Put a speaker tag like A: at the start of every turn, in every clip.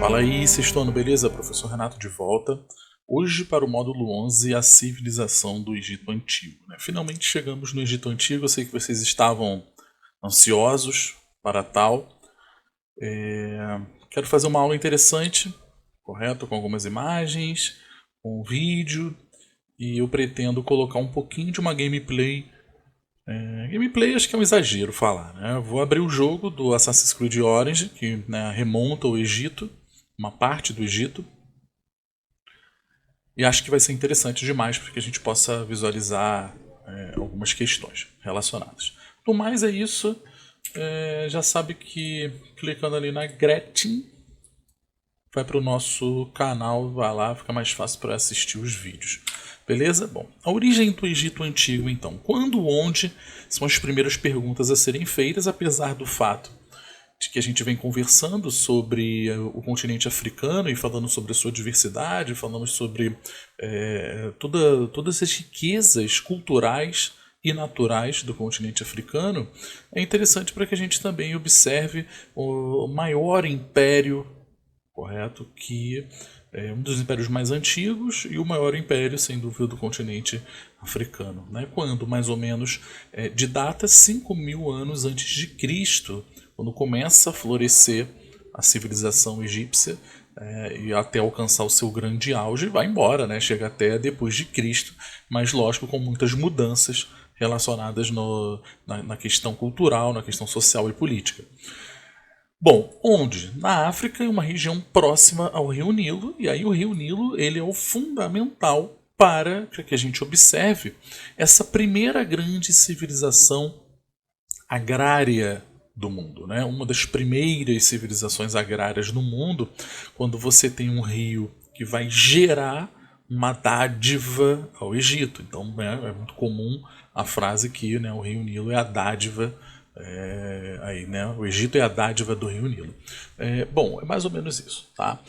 A: Fala aí, Sextano, beleza? Professor Renato de volta. Hoje para o módulo 11, a civilização do Egito Antigo. Finalmente chegamos no Egito Antigo, eu sei que vocês estavam ansiosos para tal. Quero fazer uma aula interessante, correto? Com algumas imagens, com um vídeo, e eu pretendo colocar um pouquinho de uma gameplay. Gameplay acho que é um exagero falar, né? Eu vou abrir o jogo do Assassin's Creed Origins, que remonta ao Egito, uma parte do Egito. E acho que vai ser interessante demais para que a gente possa visualizar algumas questões relacionadas. No mais é isso. Já sabe que clicando ali na Gretchen vai para o nosso canal, vai lá, fica mais fácil para assistir os vídeos. Beleza? Bom, a origem do Egito Antigo, então. Quando, onde, são as primeiras perguntas a serem feitas, apesar do fato de que a gente vem conversando sobre o continente africano e falando sobre a sua diversidade, falamos sobre todas as riquezas culturais e naturais do continente africano. É interessante para que a gente também observe o maior império, correto, que é um dos impérios mais antigos e o maior império, sem dúvida, do continente africano. Quando, mais ou menos, de data 5.000 anos antes de Cristo, quando começa a florescer a civilização egípcia e até alcançar o seu grande auge, vai embora, chega até depois de Cristo, mas lógico com muitas mudanças relacionadas na questão cultural, na questão social e política. Bom, onde? Na África, em uma região próxima ao Rio Nilo, e aí o Rio Nilo ele é o fundamental para que a gente observe essa primeira grande civilização agrária do mundo, uma das primeiras civilizações agrárias no mundo, quando você tem um rio que vai gerar uma dádiva ao Egito. Então é muito comum a frase que o Rio Nilo é a dádiva. O Egito é a dádiva do Rio Nilo. Bom, é mais ou menos isso. Tá?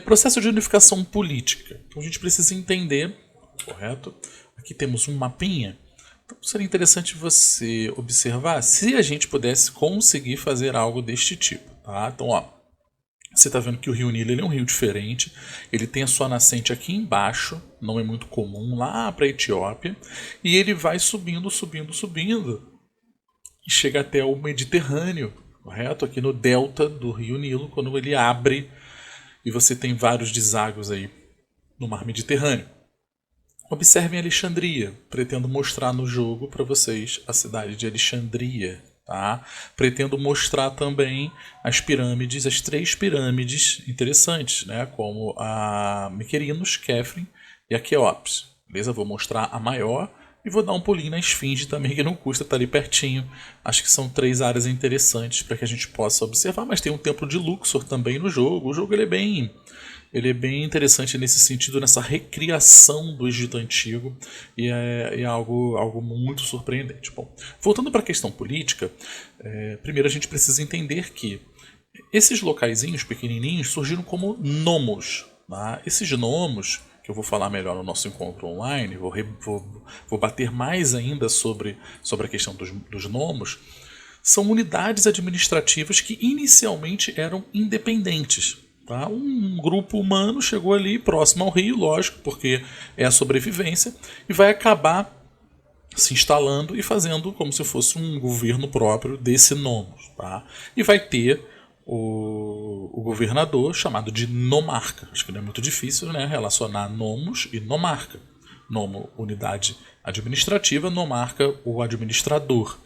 A: Processo de unificação política. Então a gente precisa entender, correto? Aqui temos um mapinha. Então seria interessante você observar se a gente pudesse conseguir fazer algo deste tipo. Tá? Então, você está vendo que o Rio Nilo ele é um rio diferente. Ele tem a sua nascente aqui embaixo, não é muito comum, lá para a Etiópia. E ele vai subindo, subindo, subindo. E chega até o Mediterrâneo, correto? Aqui no delta do Rio Nilo, quando ele abre e você tem vários deságuos aí no mar Mediterrâneo. Observem Alexandria. Pretendo mostrar no jogo para vocês a cidade de Alexandria. Tá? Pretendo mostrar também as pirâmides, as 3 pirâmides interessantes, como a Mequerinos, Kefren e a Quéops. Beleza? Vou mostrar a maior. E vou dar um pulinho na Esfinge também, que não custa estar ali pertinho. Acho que são 3 áreas interessantes para que a gente possa observar. Mas tem um templo de Luxor também no jogo. O jogo ele é bem interessante nesse sentido, nessa recriação do Egito Antigo. E é algo muito surpreendente. Bom, voltando para a questão política, primeiro a gente precisa entender que esses locaizinhos pequenininhos surgiram como nomos. Tá? Esses nomos, que eu vou falar melhor no nosso encontro online, vou bater mais ainda sobre a questão dos nomos, são unidades administrativas que inicialmente eram independentes. Tá? Um grupo humano chegou ali próximo ao rio, lógico, porque é a sobrevivência, e vai acabar se instalando e fazendo como se fosse um governo próprio desse nomos. Tá? E vai ter o governador chamado de nomarca. Acho que não é muito difícil relacionar nomos e nomarca. Nomo, unidade administrativa, nomarca, o administrador.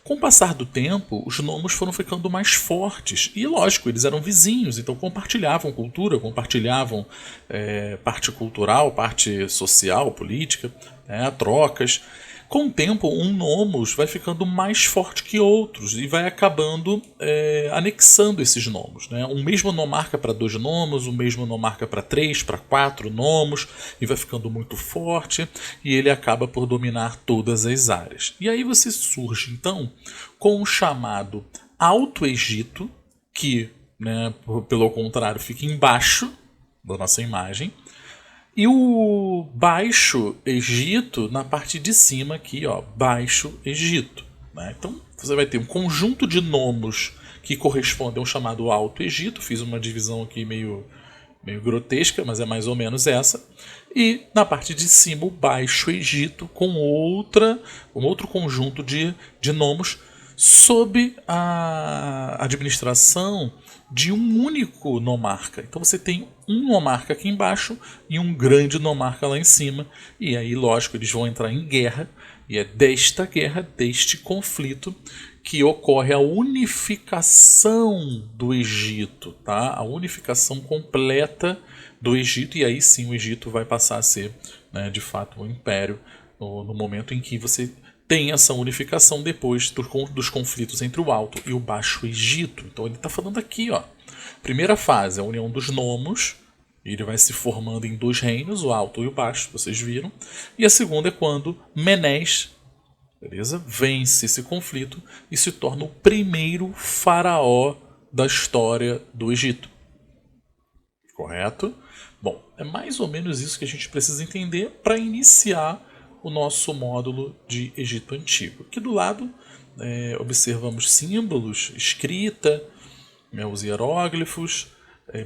A: Com o passar do tempo, os nomos foram ficando mais fortes. E, lógico, eles eram vizinhos, então compartilhavam cultura, compartilhavam parte cultural, parte social, política, trocas. Com o tempo, um nomos vai ficando mais forte que outros e vai acabando anexando esses nomos. Um mesmo nomarca para 2 nomos, o mesmo nomarca para 3, para 4 nomos, e vai ficando muito forte e ele acaba por dominar todas as áreas. E aí você surge, então, com o chamado Alto Egito, que, pelo contrário, fica embaixo da nossa imagem, e o Baixo Egito na parte de cima aqui, Baixo Egito. Então você vai ter um conjunto de nomos que corresponde ao chamado Alto Egito. Fiz uma divisão aqui meio grotesca, mas é mais ou menos essa. E na parte de cima o Baixo Egito, com um outro conjunto de nomos sob a administração de um único nomarca. Então você tem um nomarca aqui embaixo e um grande nomarca lá em cima. E aí, lógico, eles vão entrar em guerra. E é desta guerra, deste conflito, que ocorre a unificação do Egito, tá? A unificação completa do Egito, e aí sim o Egito vai passar a ser, né, de fato, um império no momento em que você tem essa unificação depois dos conflitos entre o Alto e o Baixo Egito. Então ele está falando aqui, ó. Primeira fase, a união dos nomos. Ele vai se formando em dois reinos, o Alto e o Baixo, vocês viram. E a segunda é quando Menés, beleza, vence esse conflito e se torna o primeiro faraó da história do Egito. Correto? Bom, é mais ou menos isso que a gente precisa entender para iniciar o nosso módulo de Egito Antigo. Aqui do lado observamos símbolos, escrita, os hieróglifos,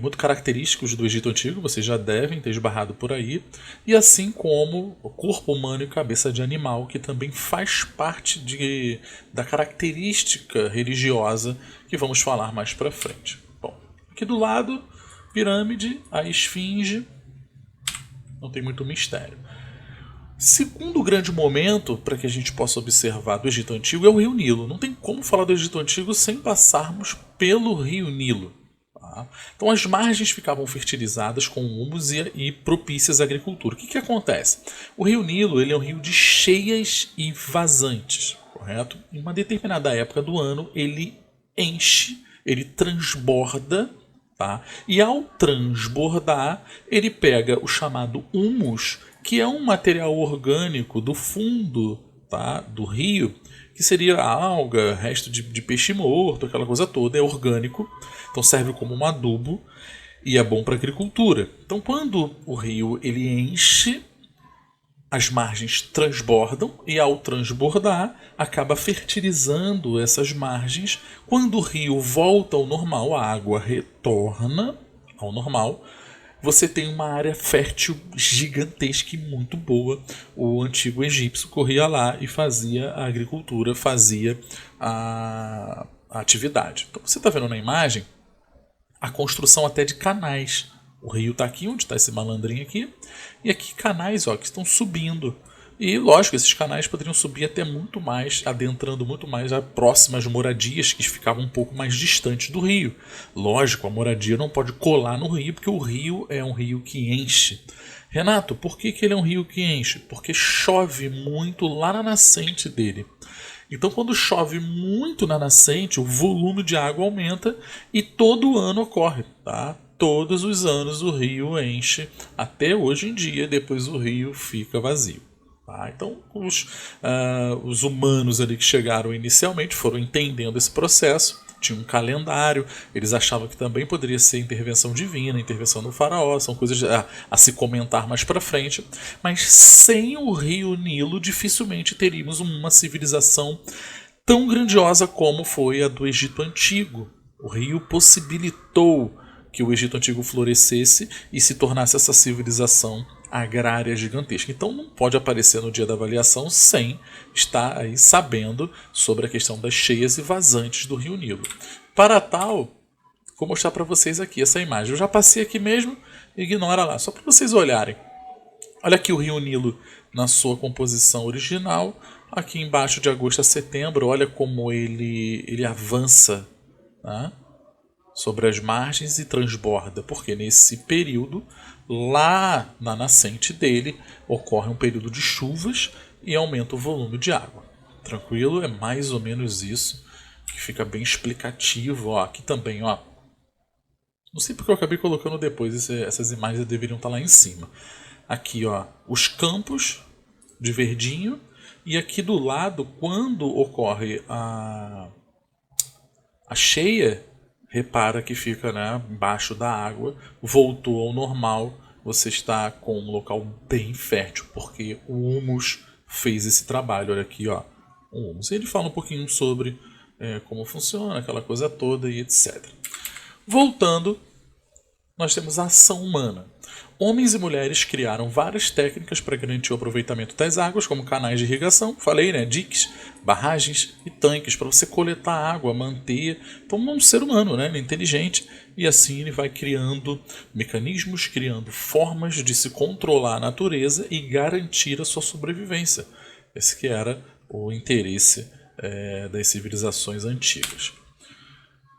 A: muito característicos do Egito Antigo, vocês já devem ter esbarrado por aí, e assim como o corpo humano e cabeça de animal, que também faz parte da característica religiosa que vamos falar mais para frente. Bom, aqui do lado, pirâmide, a esfinge, não tem muito mistério. Segundo grande momento para que a gente possa observar do Egito Antigo é o Rio Nilo. Não tem como falar do Egito Antigo sem passarmos pelo Rio Nilo. Tá? Então as margens ficavam fertilizadas com humus e propícias à agricultura. O que acontece? O Rio Nilo ele é um rio de cheias e vazantes, correto? Em uma determinada época do ano ele enche, ele transborda. Tá? E ao transbordar, ele pega o chamado humus, que é um material orgânico do fundo, tá, do rio, que seria alga, resto de peixe morto, aquela coisa toda, é orgânico, então serve como um adubo e é bom para a agricultura. Então quando o rio ele enche, as margens transbordam e ao transbordar acaba fertilizando essas margens. Quando o rio volta ao normal, a água retorna ao normal, você tem uma área fértil gigantesca e muito boa. O antigo egípcio corria lá e fazia a agricultura, fazia a atividade. Então você está vendo na imagem a construção até de canais. O rio está aqui, onde está esse malandrinho aqui, e aqui canais que estão subindo. E lógico, esses canais poderiam subir até muito mais, adentrando muito mais a próximas moradias que ficavam um pouco mais distantes do rio. Lógico, a moradia não pode colar no rio, porque o rio é um rio que enche. Renato, por que ele é um rio que enche? Porque chove muito lá na nascente dele. Então, quando chove muito na nascente, o volume de água aumenta e todo ano ocorre, tá? Todos os anos o rio enche, até hoje em dia, depois o rio fica vazio. Tá? Então os humanos ali que chegaram inicialmente foram entendendo esse processo, tinha um calendário, eles achavam que também poderia ser intervenção divina, intervenção do faraó, são coisas a se comentar mais para frente, mas sem o rio Nilo dificilmente teríamos uma civilização tão grandiosa como foi a do Egito Antigo. O rio possibilitou que o Egito Antigo florescesse e se tornasse essa civilização agrária gigantesca. Então não pode aparecer no dia da avaliação sem estar aí sabendo sobre a questão das cheias e vazantes do Rio Nilo. Para tal, vou mostrar para vocês aqui essa imagem. Eu já passei aqui mesmo, ignora lá, só para vocês olharem. Olha aqui o Rio Nilo na sua composição original. Aqui embaixo de agosto a setembro, olha como ele avança, tá? Sobre as margens e transborda, porque nesse período, lá na nascente dele, ocorre um período de chuvas e aumenta o volume de água. Tranquilo? É mais ou menos isso, que fica bem explicativo. Aqui também, não sei porque eu acabei colocando depois, essas imagens deveriam estar lá em cima. Aqui, os campos de verdinho, e aqui do lado, quando ocorre a cheia, repara que fica, embaixo da água, voltou ao normal, você está com um local bem fértil, porque o humus fez esse trabalho. Olha aqui, o humus. Ele fala um pouquinho sobre como funciona, aquela coisa toda e etc. Voltando, nós temos a ação humana. Homens e mulheres criaram várias técnicas para garantir o aproveitamento das águas, como canais de irrigação, falei, né, diques, barragens e tanques para você coletar água, manter. Então, um ser humano, né, inteligente, e assim ele vai criando mecanismos, criando formas de se controlar a natureza e garantir a sua sobrevivência. Esse que era o interesse das civilizações antigas.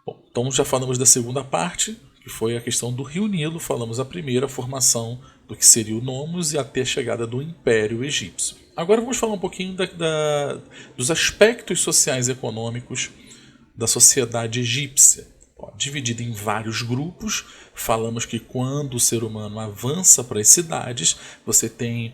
A: Bom, então já falamos da segunda parte, que foi a questão do Rio Nilo. Falamos a primeira, a formação do que seria o Nomos e até a chegada do Império Egípcio. Agora vamos falar um pouquinho dos aspectos sociais e econômicos da sociedade egípcia. Dividida em vários grupos, falamos que quando o ser humano avança para as cidades, você tem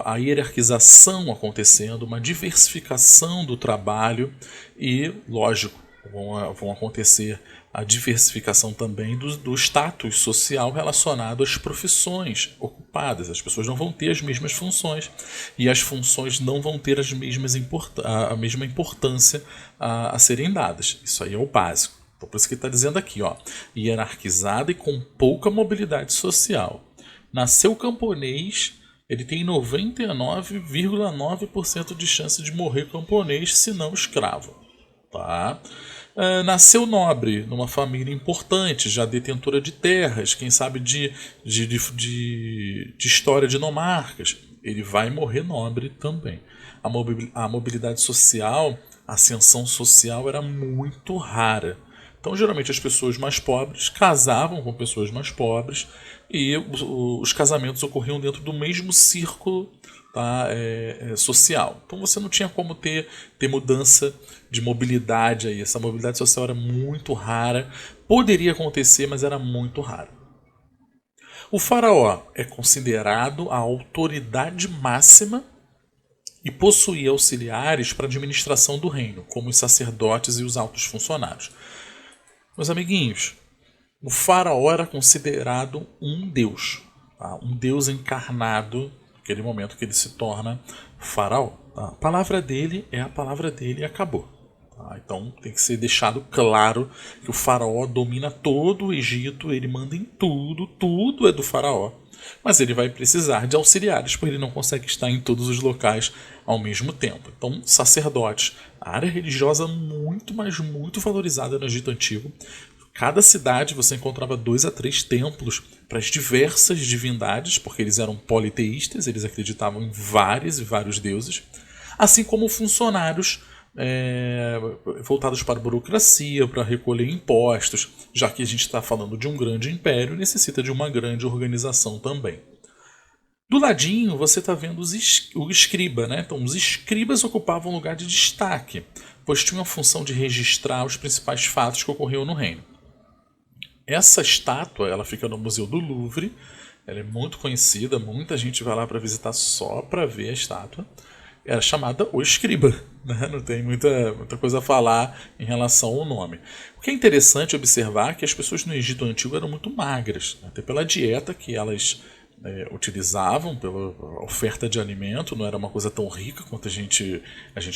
A: a hierarquização acontecendo, uma diversificação do trabalho e, lógico, vão acontecer a diversificação também do status social relacionado às profissões ocupadas. As pessoas não vão ter as mesmas funções e as funções não vão ter a mesma importância a serem dadas. Isso aí é o básico. Então, por isso que ele está dizendo aqui, hierarquizada e com pouca mobilidade social. Nasceu camponês, ele tem 99,9% de chance de morrer camponês, se não escravo. Tá? Nasceu nobre, numa família importante, já detentora de terras, quem sabe de história de nomarcas. Ele vai morrer nobre também. A mobilidade social, a ascensão social era muito rara. Então, geralmente, as pessoas mais pobres casavam com pessoas mais pobres e os casamentos ocorriam dentro do mesmo círculo, tá, social. Então, você não tinha como ter mudança de mobilidade aí. Essa mobilidade social era muito rara. Poderia acontecer, mas era muito raro. O faraó é considerado a autoridade máxima e possuía auxiliares para a administração do reino, como os sacerdotes e os altos funcionários. Meus amiguinhos, o faraó era considerado um deus, tá? Um deus encarnado naquele momento que ele se torna faraó. Tá? A palavra dele é a palavra dele e acabou. Tá? Então tem que ser deixado claro que o faraó domina todo o Egito, ele manda em tudo, tudo é do faraó. Mas ele vai precisar de auxiliares, porque ele não consegue estar em todos os locais ao mesmo tempo. Então, sacerdotes, a área religiosa muito, mas muito valorizada no Egito Antigo. Cada cidade você encontrava 2 a 3 templos para as diversas divindades, porque eles eram politeístas, eles acreditavam em vários e vários deuses, assim como funcionários voltados para a burocracia, para recolher impostos, já que a gente está falando de um grande império, necessita de uma grande organização também. Do ladinho você está vendo o escriba, né? Então os escribas ocupavam um lugar de destaque, pois tinham a função de registrar os principais fatos que ocorriam no reino. Essa estátua ela fica no Museu do Louvre, ela é muito conhecida, muita gente vai lá para visitar só para ver a estátua. Era chamada o escriba, né? Não tem muita coisa a falar em relação ao nome. O que é interessante observar é que as pessoas no Egito Antigo eram muito magras, né? Até pela dieta que elas utilizavam, pela oferta de alimento, não era uma coisa tão rica quanto a gente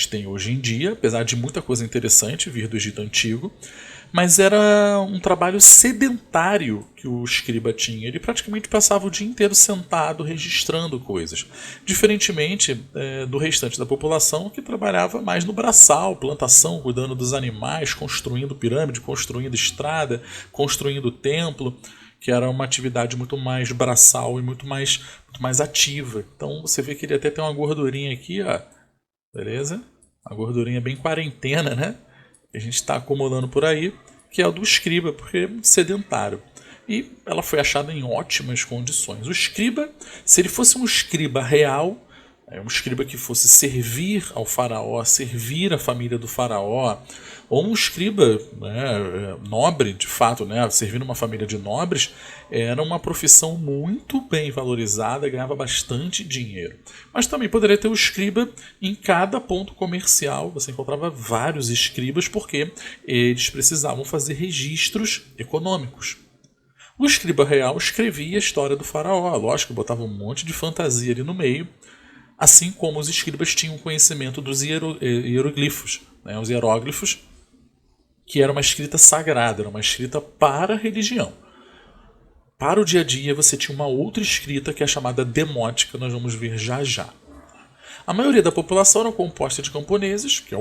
A: tem hoje em dia, apesar de muita coisa interessante vir do Egito Antigo, mas era um trabalho sedentário que o escriba tinha. Ele praticamente passava o dia inteiro sentado registrando coisas, diferentemente do restante da população que trabalhava mais no braçal, plantação, cuidando dos animais, construindo pirâmide, construindo estrada, construindo templo, que era uma atividade muito mais braçal e muito mais ativa. Então você vê que ele até tem uma gordurinha aqui, ó, beleza? Uma gordurinha bem quarentena, né? Que a gente está acumulando por aí, que é o do escriba, porque é muito sedentário. E ela foi achada em ótimas condições. O escriba, se ele fosse um escriba real, um escriba que fosse servir ao faraó, servir a família do faraó, ou um escriba, né, nobre, de fato, né, servindo uma família de nobres, era uma profissão muito bem valorizada, ganhava bastante dinheiro. Mas também poderia ter o escriba em cada ponto comercial, você encontrava vários escribas, porque eles precisavam fazer registros econômicos. O escriba real escrevia a história do faraó, lógico, botava um monte de fantasia ali no meio, assim como os escribas tinham conhecimento dos hieroglifos, né, os hieróglifos, que era uma escrita sagrada, era uma escrita para a religião. Para o dia a dia você tinha uma outra escrita que é chamada demótica, nós vamos ver já já. A maioria da população era composta de camponeses, que é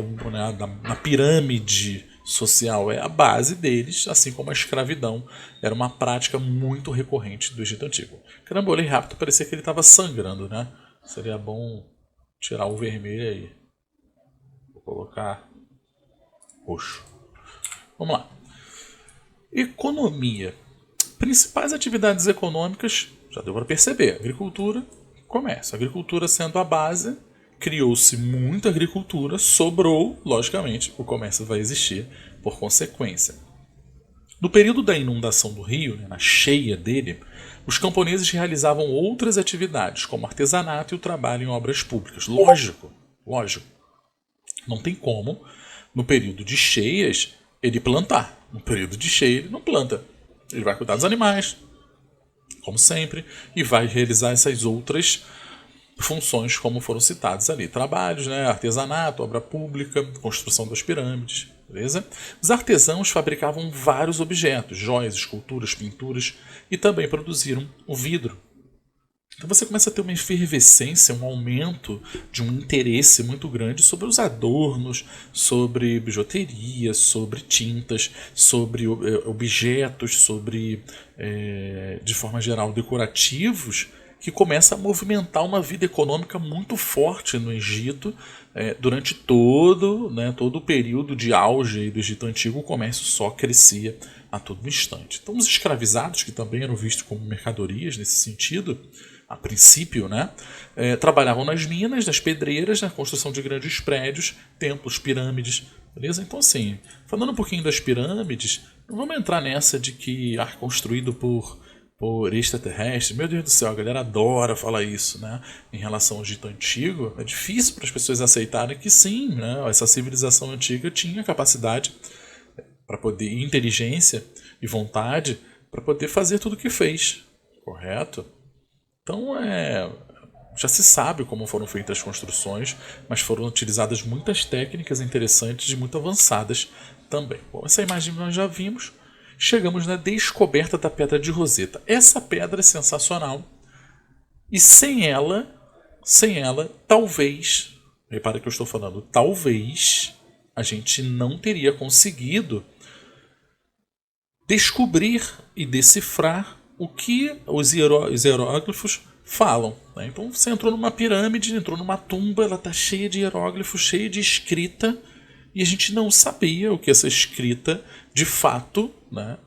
A: na pirâmide social é a base deles, assim como a escravidão era uma prática muito recorrente do Egito Antigo. Caramba, eu olhei rápido, parecia que ele estava sangrando, né? Seria bom tirar o vermelho aí. Vou colocar roxo. Vamos lá. Economia. Principais atividades econômicas, já deu para perceber, agricultura, comércio. Agricultura sendo a base, criou-se muita agricultura, sobrou, logicamente, o comércio vai existir por consequência. No período da inundação do rio, na cheia dele, os camponeses realizavam outras atividades, como artesanato e o trabalho em obras públicas. Lógico. Não tem como, no período de cheias, ele plantar. No período de cheia, ele não planta. Ele vai cuidar dos animais, como sempre, e vai realizar essas outras funções como foram citadas ali. Trabalhos, artesanato, obra pública, construção das pirâmides. Beleza? Os artesãos fabricavam vários objetos, joias, esculturas, pinturas, e também produziram o vidro. Então você começa a ter uma efervescência, um aumento de um interesse muito grande sobre os adornos, sobre bijuteria, sobre tintas, sobre objetos, sobre, de forma geral, decorativos, que começa a movimentar uma vida econômica muito forte no Egito. Durante todo o período de auge do Egito Antigo, o comércio só crescia a todo instante. Então os escravizados, que também eram vistos como mercadorias nesse sentido, a princípio, trabalhavam nas minas, nas pedreiras, na construção de grandes prédios, templos, pirâmides. Beleza? Então, assim, falando um pouquinho das pirâmides, não vamos entrar nessa de que construído por extraterrestre. Meu Deus do céu, a galera adora falar isso, em relação ao Egito Antigo. É difícil para as pessoas aceitarem que sim, essa civilização antiga tinha capacidade para poder, inteligência e vontade para poder fazer tudo o que fez, correto? Então, já se sabe como foram feitas as construções, mas foram utilizadas muitas técnicas interessantes e muito avançadas também. Bom, essa imagem nós já vimos. Chegamos na descoberta da Pedra de Roseta. Essa pedra é sensacional. E sem ela, talvez, repara que eu estou falando, talvez a gente não teria conseguido descobrir e decifrar o que os hieróglifos falam. Então você entrou numa pirâmide, entrou numa tumba, ela está cheia de hieróglifos, cheia de escrita, e a gente não sabia o que essa escrita de fato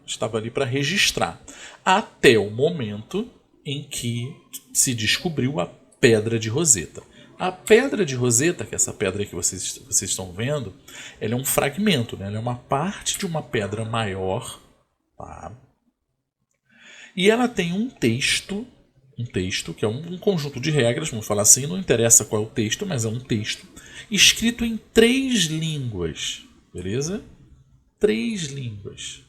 A: estava ali para registrar. Até o momento em que se descobriu a Pedra de Roseta. A Pedra de Roseta, que é essa pedra que vocês estão vendo, ela é um fragmento, ela é uma parte de uma pedra maior. Tá? E ela tem um texto que é um conjunto de regras, vamos falar assim, não interessa qual é o texto, mas é um texto, escrito em 3 línguas, beleza? 3 línguas.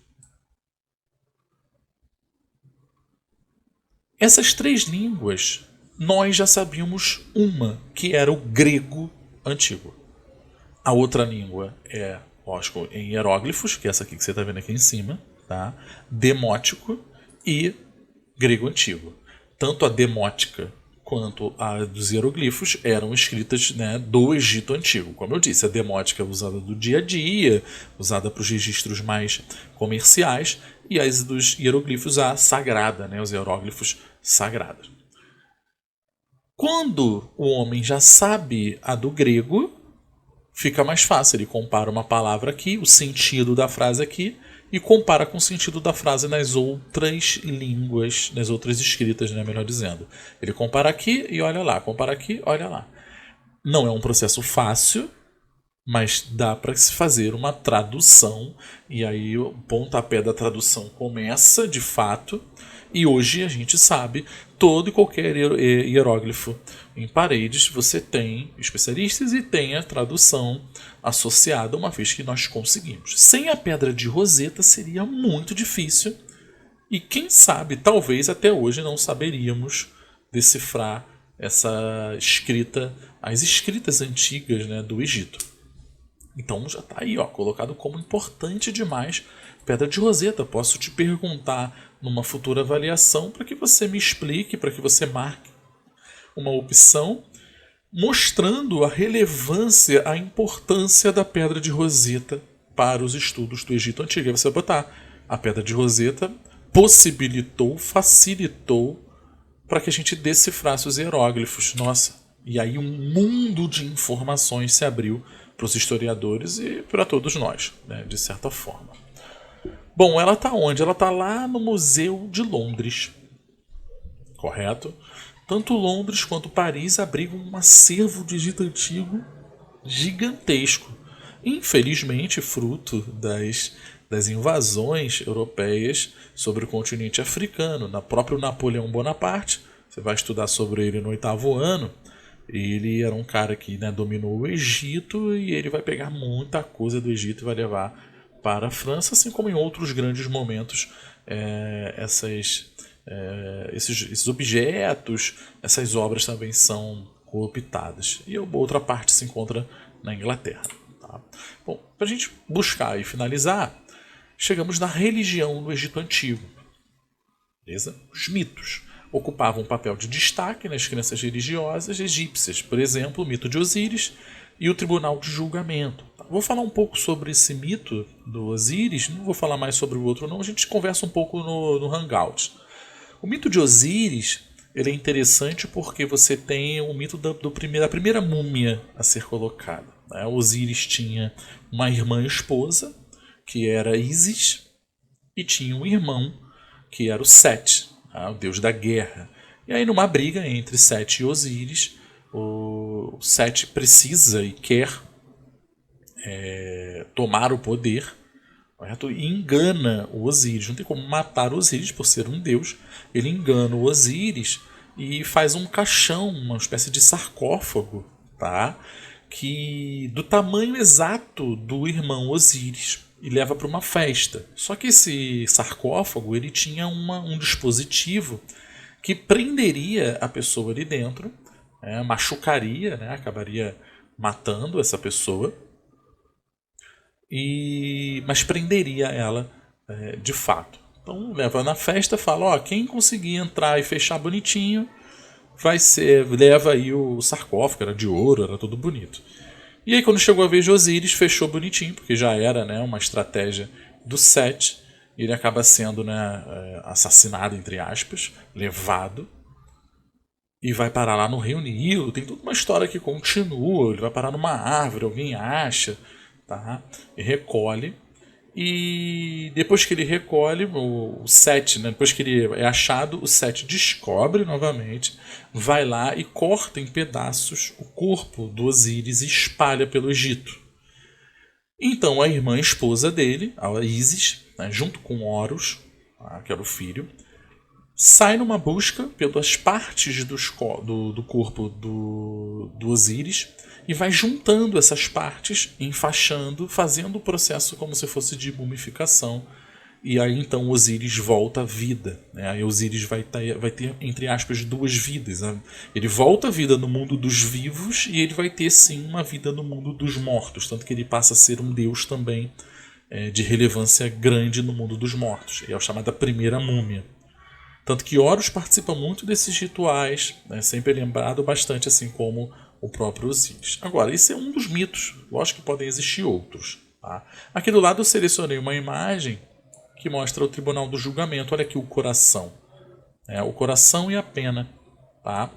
A: Essas 3 línguas, nós já sabíamos uma, que era o grego antigo. A outra língua é, lógico, em hieróglifos, que é essa aqui que você está vendo aqui em cima, tá? Demótico e grego antigo. Tanto a demótica quanto a dos hieroglifos eram escritas do Egito Antigo. Como eu disse, a demótica é usada do dia a dia, usada para os registros mais comerciais, e as dos hieroglifos a sagrada, os hieróglifos sagrados. Quando o homem já sabe a do grego, fica mais fácil. Ele compara uma palavra aqui, o sentido da frase aqui, e compara com o sentido da frase nas outras línguas, nas outras escritas, melhor dizendo. Ele compara aqui e olha lá, compara aqui, olha lá. Não é um processo fácil, mas dá para se fazer uma tradução, e aí o pontapé da tradução começa de fato, e hoje a gente sabe, todo e qualquer hieróglifo em paredes você tem especialistas e tem a tradução associada, uma vez que nós conseguimos. Sem a Pedra de Roseta seria muito difícil, e quem sabe, talvez até hoje não saberíamos decifrar essa escrita, as escritas antigas do Egito. Então já está aí, ó, colocado como importante demais. Pedra de Roseta, posso te perguntar numa futura avaliação para que você me explique, para que você marque uma opção mostrando a relevância, a importância da Pedra de Roseta para os estudos do Egito Antigo. Aí você vai botar a Pedra de Roseta possibilitou, facilitou para que a gente decifrasse os hieróglifos. Nossa, e aí um mundo de informações se abriu para os historiadores e para todos nós, né, de certa forma. Bom, ela está onde? Ela está lá no Museu de Londres, correto? Tanto Londres quanto Paris abrigam um acervo de Egito Antigo gigantesco. Infelizmente, fruto das invasões europeias sobre o continente africano. Na próprio Napoleão Bonaparte, você vai estudar sobre ele no 8º ano, ele era um cara que, né, dominou o Egito e ele vai pegar muita coisa do Egito e vai levar para a França, assim como em outros grandes momentos esses objetos, essas obras também são cooptadas. E a outra parte se encontra na Inglaterra. Tá? Bom, para a gente buscar e finalizar, chegamos na religião do Egito Antigo. Beleza? Os mitos ocupavam um papel de destaque nas crenças religiosas egípcias, por exemplo, o mito de Osíris e o tribunal de julgamento. Tá? Vou falar um pouco sobre esse mito do Osíris, não vou falar mais sobre o outro não, a gente conversa um pouco no Hangout. O mito de Osíris ele é interessante porque você tem o mito da primeira múmia a ser colocada. Né? Osíris tinha uma irmã esposa, que era Ísis, e tinha um irmão, que era o Sete, o deus da guerra. E aí, numa briga entre Sete e Osíris, o Sete precisa e quer tomar o poder, correto? E engana o Osíris. Não tem como matar o Osíris por ser um deus. Ele engana o Osíris e faz um caixão, uma espécie de sarcófago, tá? Que do tamanho exato do irmão Osíris, e leva para uma festa. Só que esse sarcófago ele tinha um dispositivo que prenderia a pessoa ali dentro, machucaria, né, acabaria matando essa pessoa, mas prenderia ela de fato. Então leva na festa, fala, ó, quem conseguir entrar e fechar bonitinho leva aí o sarcófago, era de ouro, era tudo bonito. E aí quando chegou a vez de Osíris, fechou bonitinho, porque já era, né, uma estratégia do Sete, e ele acaba sendo, né, assassinado, entre aspas, levado, e vai parar lá no Rio Nilo. Tem toda uma história que continua, ele vai parar numa árvore, alguém acha, tá? E recolhe. E depois que ele recolhe, o Sete, né, depois que ele é achado, o Sete descobre novamente, vai lá e corta em pedaços o corpo do Osíris e espalha pelo Egito. Então a irmã esposa dele, a Ísis, né, junto com Horus, que era o filho, sai numa busca pelas partes do corpo do Osíris e vai juntando essas partes, enfaixando, fazendo o processo como se fosse de mumificação. E aí então Osíris volta à vida. Né? Aí Osíris vai ter, entre aspas, duas vidas. Né? Ele volta à vida no mundo dos vivos e ele vai ter sim uma vida no mundo dos mortos. Tanto que ele passa a ser um deus também de relevância grande no mundo dos mortos. É a chamada primeira múmia. Tanto que Horus participa muito desses rituais, né, sempre lembrado bastante assim como o próprio Osíris. Agora, esse é um dos mitos, lógico que podem existir outros. Tá? Aqui do lado eu selecionei uma imagem que mostra o tribunal do julgamento. Olha aqui o coração. O coração e a pena. Tá?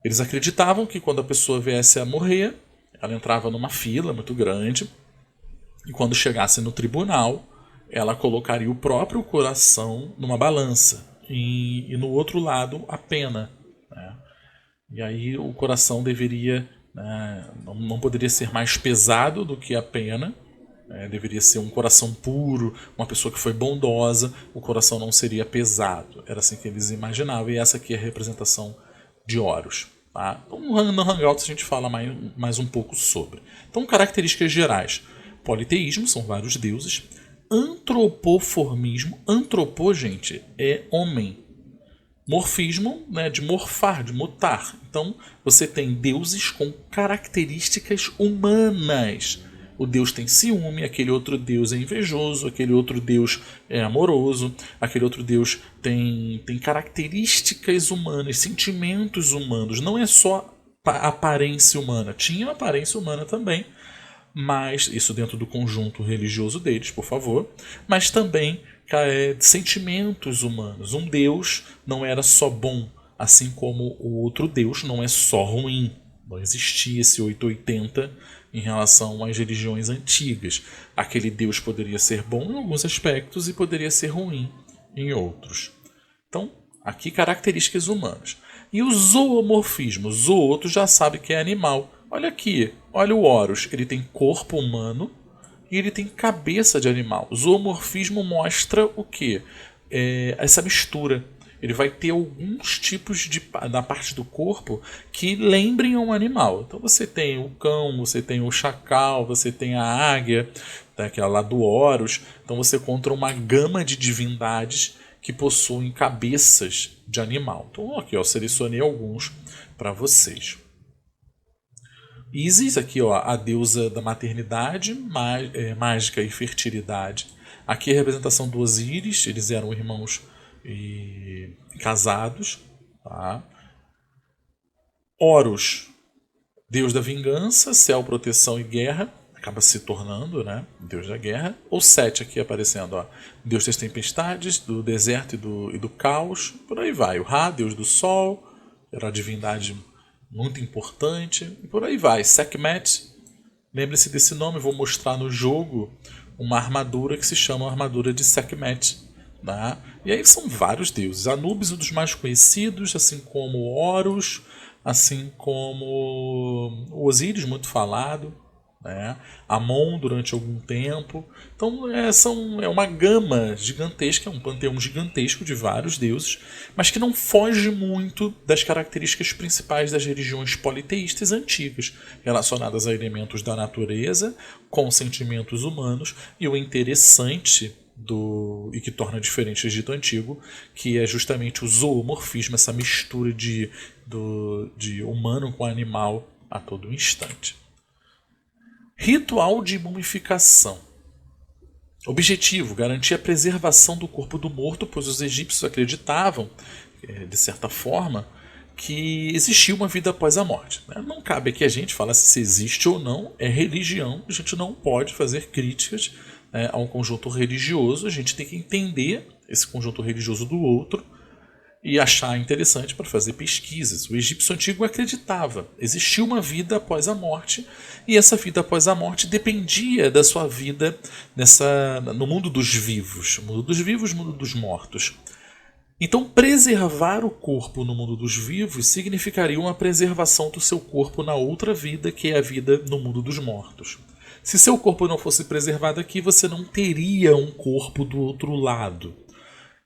A: Eles acreditavam que quando a pessoa viesse a morrer, ela entrava numa fila muito grande e quando chegasse no tribunal, ela colocaria o próprio coração numa balança e no outro lado a pena. Né? E aí o coração deveria, não poderia ser mais pesado do que a pena, deveria ser um coração puro, uma pessoa que foi bondosa, o coração não seria pesado. Era assim que eles imaginavam e essa aqui é a representação de Horus. Tá? Então, no Hangouts a gente fala mais um pouco sobre. Então, características gerais. Politeísmo, são vários deuses. Antropoformismo, gente, é homem. Morfismo, né, de morfar, de mutar. Então, você tem deuses com características humanas. o Deus tem ciúme, aquele outro Deus é invejoso, aquele outro Deus é amoroso, aquele outro Deus tem características humanas, sentimentos humanos. Não é só aparência humana. Tinha aparência humana também, mas isso dentro do conjunto religioso deles, por favor, mas também sentimentos humanos. Um Deus não era só bom, assim como o outro Deus não é só ruim. Não existia esse 880 em relação às religiões antigas. Aquele Deus poderia ser bom em alguns aspectos e poderia ser ruim em outros. Então, aqui características humanas. E o zoomorfismo. Zoo, tu já sabe que é animal. Olha aqui, olha o Horus. Ele tem corpo humano e ele tem cabeça de animal. O zoomorfismo mostra o quê? Essa mistura. Ele vai ter alguns tipos da parte do corpo que lembrem um animal. Então você tem o cão, você tem o chacal, você tem a águia, aquela lá do Horus. Então você encontra uma gama de divindades que possuem cabeças de animal. Então aqui eu selecionei alguns para vocês. Isis, aqui ó, a deusa da maternidade, mágica e fertilidade. Aqui a representação do Osíris, eles eram irmãos e casados. Tá? Horus, deus da vingança, céu, proteção e guerra. Acaba se tornando, né, deus da guerra. O Sete aqui aparecendo, ó, deus das tempestades, do deserto e do caos. Por aí vai. O Ra, deus do sol, era a divindade muito importante. E por aí vai. Sekhmet, lembre-se desse nome, vou mostrar no jogo uma armadura que se chama armadura de Sekhmet. Tá? E aí são vários deuses. Anubis, um dos mais conhecidos, assim como Horus, assim como o Osíris, muito falado. Né? Amon durante algum tempo. Então é uma gama gigantesca, é um panteão gigantesco de vários deuses, mas que não foge muito das características principais das religiões politeístas antigas, relacionadas a elementos da natureza, com sentimentos humanos, e o interessante e que torna diferente o Egito Antigo, que é justamente o zoomorfismo, essa mistura de humano com animal a todo instante. Ritual de mumificação. Objetivo: garantir a preservação do corpo do morto, pois os egípcios acreditavam, de certa forma, que existia uma vida após a morte. Não cabe aqui a gente falar se existe ou não, é religião, a gente não pode fazer críticas a um conjunto religioso, a gente tem que entender esse conjunto religioso do outro e achar interessante para fazer pesquisas. O egípcio antigo acreditava, existia uma vida após a morte, e essa vida após a morte dependia da sua vida no mundo dos vivos, mundo dos mortos. Então, preservar o corpo no mundo dos vivos significaria uma preservação do seu corpo na outra vida, que é a vida no mundo dos mortos. Se seu corpo não fosse preservado aqui, você não teria um corpo do outro lado.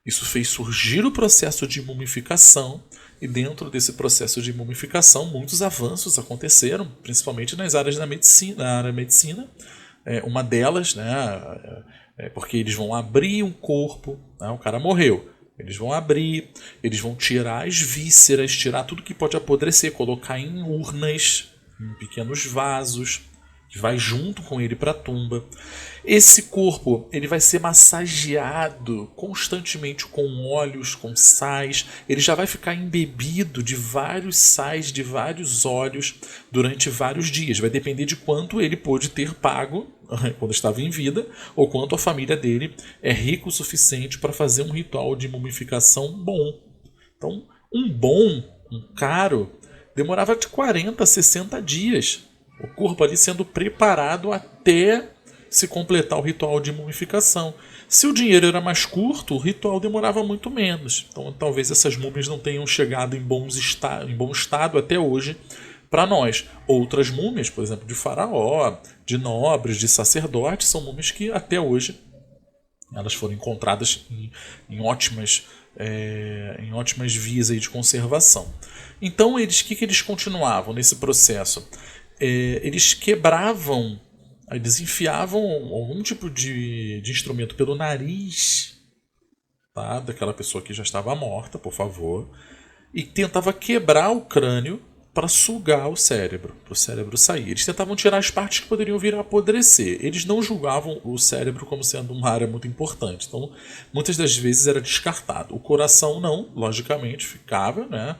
A: Isso fez surgir o processo de mumificação, e dentro desse processo de mumificação muitos avanços aconteceram, principalmente nas áreas da medicina, na área da medicina. Uma delas, né, porque eles vão abrir um corpo, né, o cara morreu, eles vão abrir, eles vão tirar as vísceras, tirar tudo que pode apodrecer, colocar em urnas, em pequenos vasos, que vai junto com ele para a tumba. Esse corpo ele vai ser massageado constantemente com óleos, com sais. Ele já vai ficar embebido de vários sais, de vários óleos durante vários dias. Vai depender de quanto ele pôde ter pago quando estava em vida, ou quanto a família dele é rica o suficiente para fazer um ritual de mumificação bom. Então, um caro, demorava de 40 a 60 dias. O corpo ali sendo preparado até se completar o ritual de mumificação. Se o dinheiro era mais curto, o ritual demorava muito menos. Então talvez essas múmias não tenham chegado em bom estado até hoje para nós. Outras múmias, por exemplo, de faraó, de nobres, de sacerdotes, são múmias que até hoje elas foram encontradas em ótimas vias aí de conservação. Então o que eles continuavam nesse processo? Eles quebravam, eles enfiavam algum tipo de instrumento pelo nariz, tá, daquela pessoa que já estava morta, por favor, e tentava quebrar o crânio para sugar o cérebro, para o cérebro sair. Eles tentavam tirar as partes que poderiam vir a apodrecer. Eles não julgavam o cérebro como sendo uma área muito importante. Então, muitas das vezes era descartado. O coração não, logicamente, ficava, né,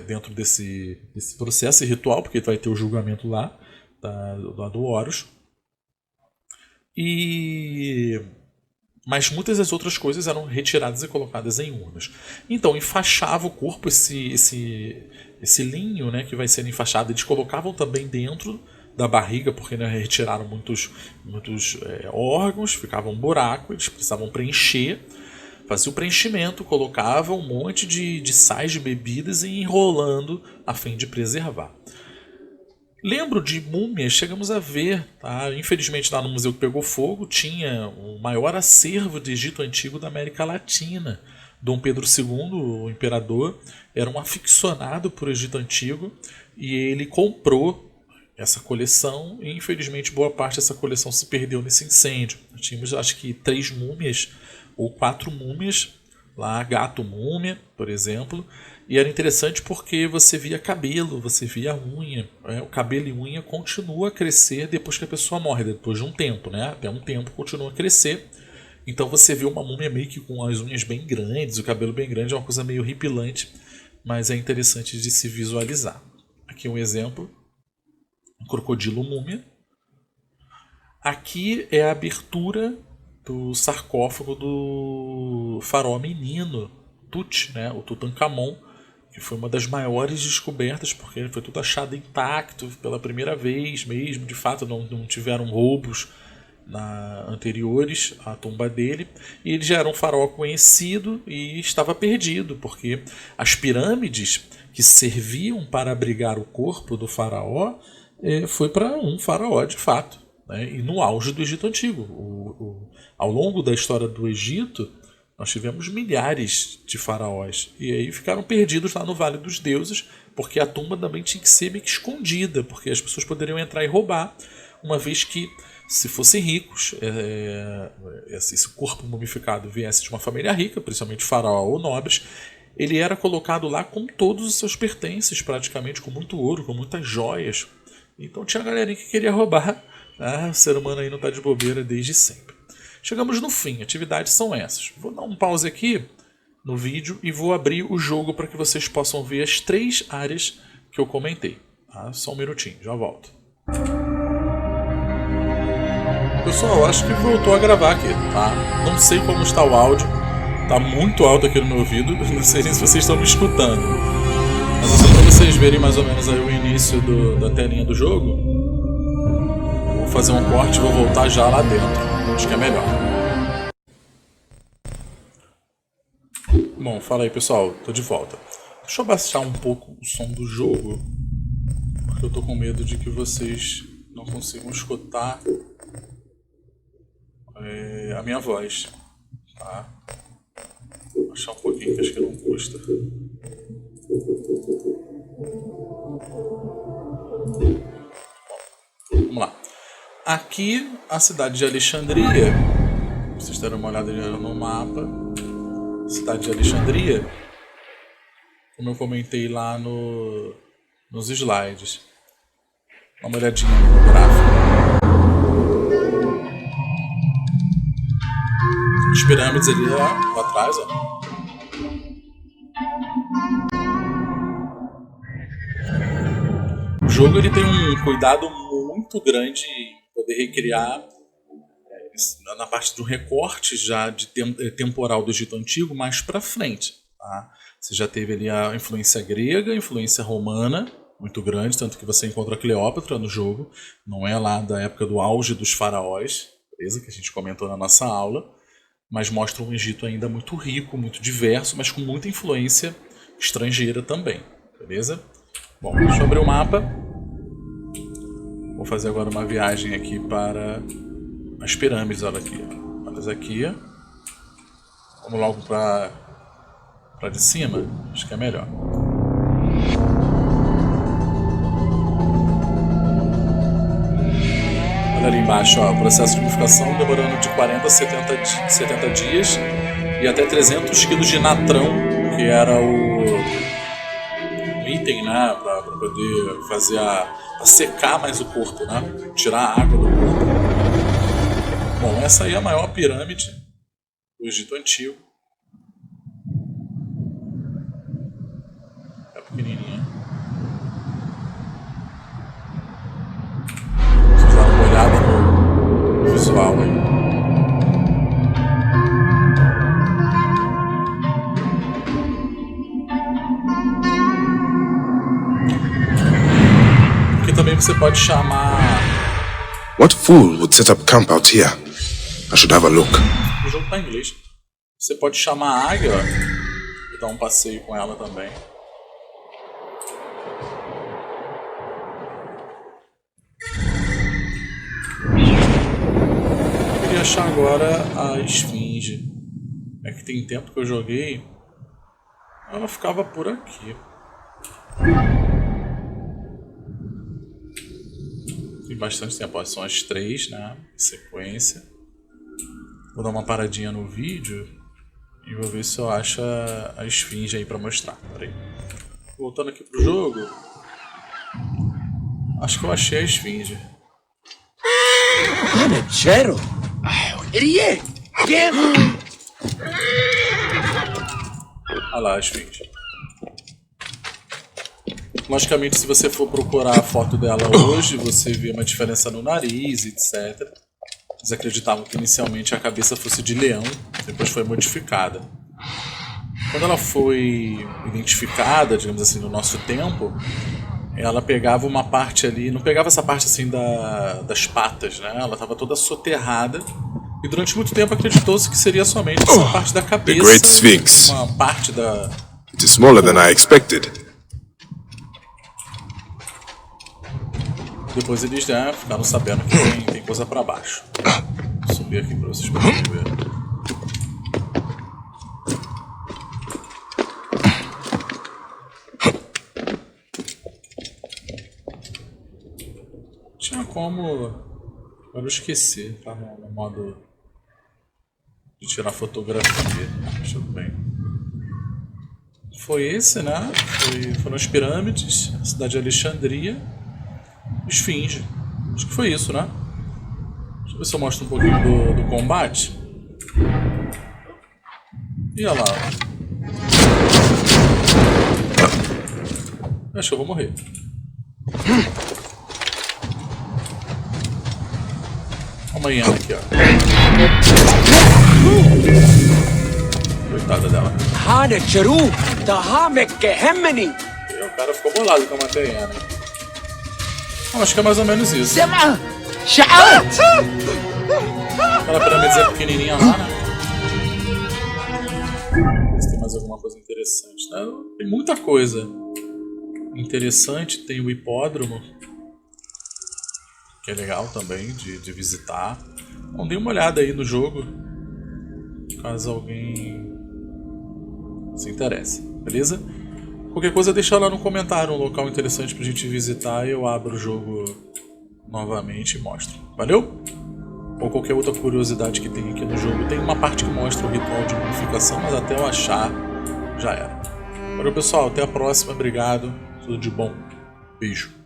A: dentro desse processo ritual, porque vai ter o julgamento lá do Horus. Mas muitas das outras coisas eram retiradas e colocadas em urnas. Então, enfaixava o corpo, esse linho, né, que vai ser enfaixado. Eles colocavam também dentro da barriga, porque, né, retiraram muitos órgãos, ficava um buraco, eles precisavam preencher. Fazia o preenchimento, colocava um monte de sais de bebidas e enrolando a fim de preservar. Lembro de múmias, chegamos a ver, tá? Infelizmente lá no Museu que Pegou Fogo tinha o maior acervo de Egito Antigo da América Latina. Dom Pedro II, o imperador, era um aficionado por Egito Antigo e ele comprou essa coleção e infelizmente boa parte dessa coleção se perdeu nesse incêndio. Nós tínhamos acho que 3 múmias ou 4 múmias, lá gato múmia, por exemplo. E era interessante porque você via cabelo, você via unha. O cabelo e unha continua a crescer depois que a pessoa morre, depois de um tempo, né? Até um tempo continua a crescer. Então você vê uma múmia meio que com as unhas bem grandes, o cabelo bem grande, é uma coisa meio horripilante, mas é interessante de se visualizar. Aqui um exemplo, um crocodilo múmia. Aqui é a abertura do sarcófago do faraó menino, Tut, né? O Tutankhamon, que foi uma das maiores descobertas, porque foi tudo achado intacto pela primeira vez mesmo. De fato, não tiveram roubos anteriores à tumba dele. E ele já era um faraó conhecido e estava perdido, porque as pirâmides que serviam para abrigar o corpo do faraó foi para um faraó de fato, né? E no auge do Egito Antigo. Ao longo da história do Egito, nós tivemos milhares de faraós. E aí ficaram perdidos lá no Vale dos Deuses, porque a tumba também tinha que ser meio que escondida, porque as pessoas poderiam entrar e roubar, uma vez que, se fossem ricos, esse corpo mumificado viesse de uma família rica, principalmente faraó ou nobres, ele era colocado lá com todos os seus pertences, praticamente, com muito ouro, com muitas joias. Então tinha a galerinha que queria roubar. O ser humano aí não está de bobeira desde sempre. Chegamos no fim, atividades são essas. Vou dar um pause aqui no vídeo e vou abrir o jogo para que vocês possam ver as 3 áreas que eu comentei. Tá? Só um minutinho, já volto. Pessoal, acho que voltou a gravar aqui, tá? Não sei como está o áudio, tá muito alto aqui no meu ouvido, não sei nem se vocês estão me escutando. Mas assim, para vocês verem mais ou menos aí o início da telinha do jogo, vou fazer um corte e vou voltar já lá dentro. Acho que é melhor. Bom, fala aí pessoal, tô de volta. Deixa eu baixar um pouco o som do jogo, porque eu tô com medo de que vocês não consigam escutar a minha voz, tá? Vou baixar um pouquinho, que acho que não custa. Bom, vamos lá. Aqui, a cidade de Alexandria, vocês deram uma olhada no mapa, cidade de Alexandria, como eu comentei lá nos slides. Dá uma olhadinha no gráfico. As pirâmides ali lá atrás, ó. O jogo ele tem um cuidado muito grande em poder recriar na parte do recorte já de temporal do Egito Antigo mais para frente. Tá? Você já teve ali a influência grega, a influência romana, muito grande, tanto que você encontra a Cleópatra no jogo, não é lá da época do auge dos faraós, beleza? Que a gente comentou na nossa aula, mas mostra um Egito ainda muito rico, muito diverso, mas com muita influência estrangeira também, beleza? Bom, deixa eu abrir o mapa. Vou fazer agora uma viagem aqui para as pirâmides, olha aqui. Olha aqui. Vamos logo para de cima, acho que é melhor. Olha ali embaixo, ó, o processo de mumificação demorando de 40 a 70 dias e até 300 kg de natrão, que era o item, né, pra poder fazer pra secar mais o corpo, né, tirar a água do corpo. Bom, essa aí é a maior pirâmide do Egito Antigo. É pequenininha. Vamos dar uma olhada no visual aí. Também você pode chamar...
B: What fool would set up camp out here? I should have a look.
A: O jogo tá em inglês. Você pode chamar a águia, ó, e dar um passeio com ela também. Eu queria achar agora a esfinge. É que tem tempo que eu joguei. Ela ficava por aqui. Tem bastante tempo, são as 3, né, em sequência. Vou dar uma paradinha no vídeo e vou ver se eu acho a esfinge aí pra mostrar. Peraí. Voltando aqui pro jogo. Acho que eu achei a esfinge.
C: Ranchero! Idiot!
A: Olha lá a esfinge. Logicamente, se você for procurar a foto dela hoje, você vê uma diferença no nariz, etc. Eles acreditavam que inicialmente a cabeça fosse de leão, depois foi modificada. Quando ela foi identificada, digamos assim, no nosso tempo, ela pegava uma parte ali, não pegava essa parte assim das patas, né? Ela estava toda soterrada. E durante muito tempo acreditou-se que seria somente essa parte da cabeça,
B: the Great Sphinx.
A: uma parte da...
B: It is smaller than I expected.
A: Depois eles já ficaram sabendo que tem coisa pra baixo. Vou subir aqui pra vocês poderem ver. Tinha como... Agora eu esqueci, tá no modo de tirar fotografia. Mas tudo bem. Foi esse, né? Foram as pirâmides, a cidade de Alexandria. Esfinge. Acho que foi isso, né? Deixa eu ver se eu mostro um pouquinho do combate. E olha lá. Acho que eu vou morrer. Olha a hiena aqui, ó. Coitada dela. E o cara ficou bolado com a hiena. Acho que é mais ou menos isso. Aquela pirâmide pequenininha lá, né? Ver se tem mais alguma coisa interessante, né? Tem muita coisa interessante. Tem o hipódromo, que é legal também de visitar. Então dê uma olhada aí no jogo, caso alguém se interesse, beleza? Qualquer coisa deixa lá no comentário um local interessante pra gente visitar e eu abro o jogo novamente e mostro. Valeu? Ou qualquer outra curiosidade que tem aqui no jogo. Tem uma parte que mostra o ritual de mumificação, mas até eu achar já era. Valeu, pessoal, até a próxima, obrigado, tudo de bom, beijo.